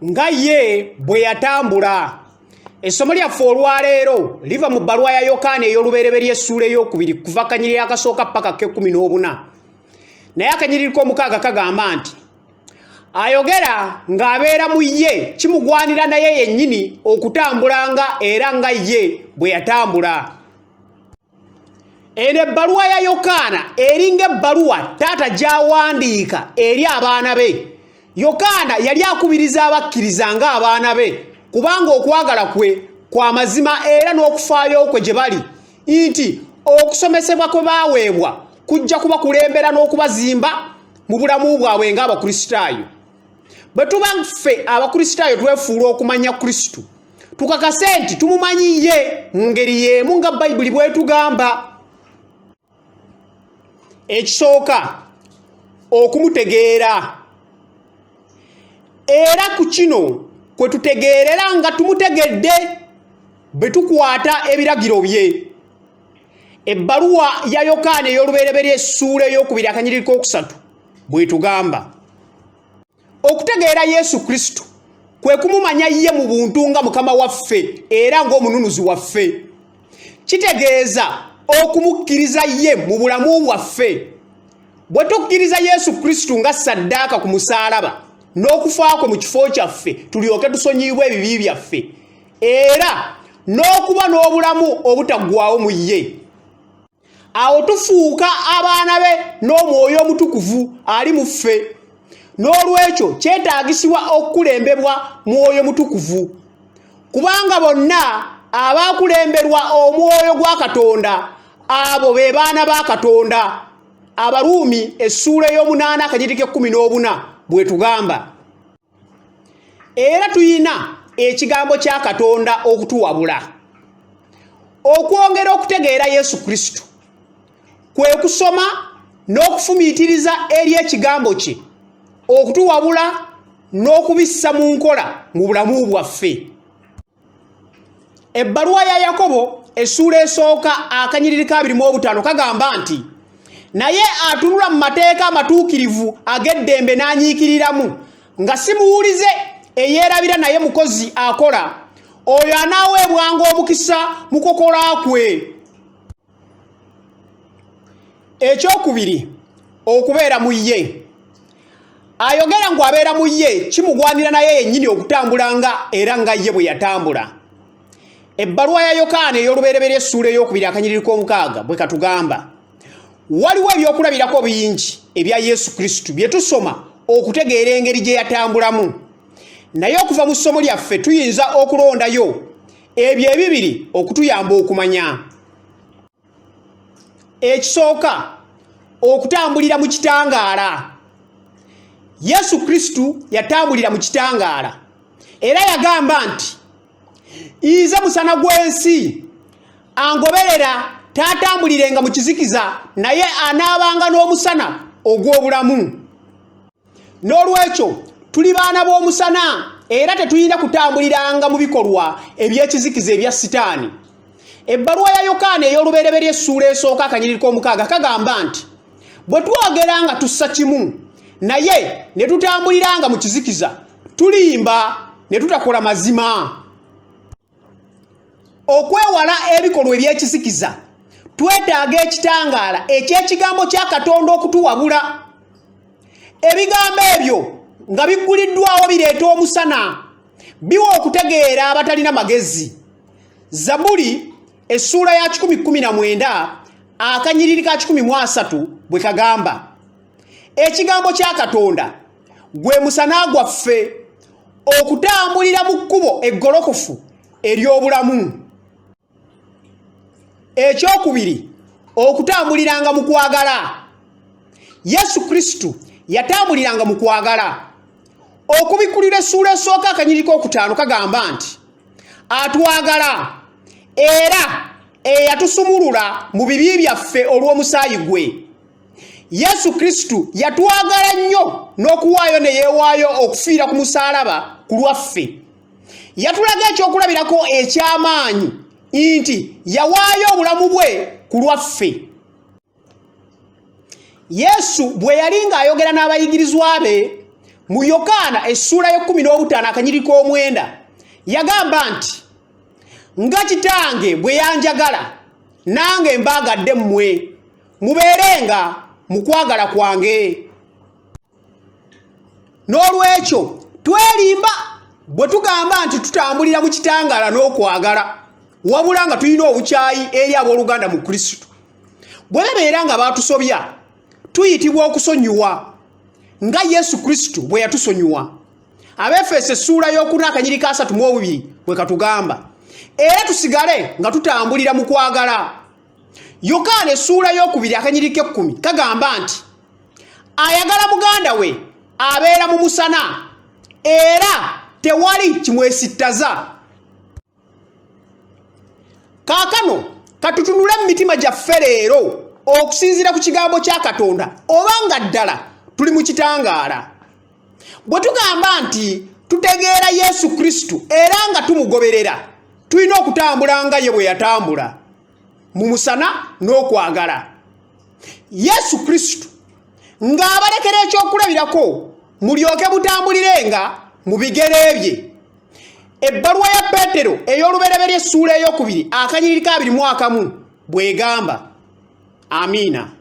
nga ye bwe yatambula. Essomo lyaffe olwaleero liva mu bbaluwa ya Yokaana ey'olubereberye essuula ey'okubiri kuva akanyiriri akasooka paka k'14. Naye akanyiriri k'omukaaga kagamba nti ayogera ng'abeera mu ye kimugwanira naye yennyini okutambulanga era nga ye bwe yatambula. Eno ebbaluwa ya Yokaana eringa ebbaluwa taata gy'awandiika eri abaana be. Yokaana yali akubiriza abakkiriza ng'abaana be kubanga okwagala kwe kwa mazima era n'okufaayo kwe gye bali nti okusomesebwa kwe baaweebwa kujja kubakulembera n'okubazimba mu bulamu bwabwe ng'Abakristaayo. Bwe tuba ffe Abakristaayo twefuula okumanya Kristo, tukakase nti tumumanyi ye mu ngeri y'emu nga Bayibuli bw'etugamba. Ekisooka okumutegeera, era ku kino kwe tutegeerera nga tumutegedde bwe tukwata ebiragiro bye. Ebbaluwa ya Yokaana ey'olubereberye essuula ey'okubiri akanyiriri k'okusatu bwe tugamba. Okutegeera Yesu Kristo kwe kumumanya ye mu buntu nga Mukama waffe era ng'omununuzi waffe. Kitegeeza okumukkiriza ye mu bulamu bwaffe. Bwe tukkiriza Yesu Kristo nga ssaddaaka ku musaalaba n'okufa kwe mu kifo kyaffe tulyoke tusonyiyibwe ebibi byaffe era n'okuba n'obulamu obutaggwaawo mu ye. Awo tufuuka abaana be n'Omwoyo Omutukuvu ali mu ffe. N'olwekyo kyetaagisibwa okukulembebwa Mwoyo Mutukuvu, kubanga bonna abaakulemberwa Omwoyo gwa Katonda abo be baana ba Katonda. Abaruumi essuula ey'omunaana akanyiriri k'14 bwe tugamba. Era tuyina ekigambo kya Katonda okutuwabula. Okwongera okutegeera Yesu Kristo kwe kusoma n'okufumiitiriza eri ekigambo kye okutuwabula n'okubissa mu nkola mu bulamu bwaffe. Ebbaluwa ya Yakobo essuula esooka akanyiriri k'25 kagamba nti naye atunula mu mateeka amatuukirivu ag'eddembe n'anyiikiriramu nga si muwulize eyeerabira naye mukozi akola, oyo anaaweebwanga omukisa mu kukola kwe. Ekyokubiri, okubeera mu ye. Ayogera ngu abeera mu ye kimugwanira naye yennyini okutambulanga era nga ye bwe yatambula. Ebbaluwa ya Yokaana ey'olubereberye essuula ey'okubiri akanyiriri k'omukaaga bwe katugamba. Waliwo ebyokulabirako bingi ebya Yesu Kristo bye tusoma okutegeera engeri gye yatambulamu. Naye okuva mu ssomo lyaffe tuyinza okulondayo ebyo ebibiri okutuyamba okumanya. Ekisooka, okutambulira mu kitangaala. Yesu Kristo yatambulira mu kitangaala era yagamba nti nze musana gw'ensi, angoberera taatambulirenga mu kizikiza naye anaabanga n'omusana ogw'obulamu. N'olwekyo tuli baana b'omusana era tetuyina kutambuliranga mu bikolwa eby'ekizikiza ebya Sitaani. Ebbaluwa ya Yokaana ey'olubereberye essuula esooka akanyiriri k'omukaaga kagamba nti bwe twogera nga tussa kimu naye ne tutambuliranga mu kizikiza tulimba ne tutakola mazima. Okwewala ebikolwa eby'ekizikiza twetaaga ekitangaala eky'ekigambo kya Katonda okutuwabula. Ebigambo ebyo nga bigguliddwawo bireeta omusana, biwa okutegeera abatalina magezi. Zabuli essuula ya 119 akanyiriri ka 13 bwe kagamba. Ekigambo kya Katonda gwe musana gwaffe okutambulira mu kkubo eggolokofu ery'obulamu. Ekyokubiri, okutambuliranga mu kwagala. Yesu Kristo yatambuliranga mu kwagala. Okubikkulira essuula esooka akanyiriri k'okutaano kagamba nti atwagala era eyatusumulula mu bibi byaffe olw'omusaayi gwe. Yesu Kristo yatwagala nnyo n'okuwaayo ne yeewaayo okufiira ku musaalaba ku lwaffe. Yatulaga ekyokulabirako eky'amaanyi nti yawaayo obulamu bwe ku lwaffe. Yesu bwe yali ng'ayogera n'abayigirizwa be mu Yokaana essula ya 15 akanyiri k'omwenda yagamba nti nga kitange bwe yanjagala nange mbagadde mmwe mubeerenga mu kwagala kwange. N'olwekyo twerimba bwe tugamba nti tutambulira mu kitangala n'okwagala wabula nga tulina obukyayi eri abooluganda mu Kristo. Bwe babeera nga baatusobya tuyitibwa okusonyiwa nga Yesu Kristo bwe yatusonyiwa. Abefeso essula y'okuna akanyiri ka 32 bwe katugamba. Era tusigale nga tutambulira mu kwagala. Yokaana essula y'okubiri akanyiri ke-10 kagamba nti ayagala muganda we abeera mu musana era tewali kimwesittaza. Kaakano katutunule mu mitima gyaffe leero okusinziira ku kigambo kya Katonda obanga ddala tuli mu kitangaala. Bwe tugamba nti tutegeera Yesu Kristo era nga tumugoberera tulina okutambula nga ye bwe yatambula mu musana n'okwagala. Yesu Kristo ng'abalekera ekyokulabirako mulyoke mutambulirenga mu bigere bye. Ebbaluwa ya Peetero ey'olubereberye essula ey'okubiri akanyiri ka 21 bw'egamba. Amiina.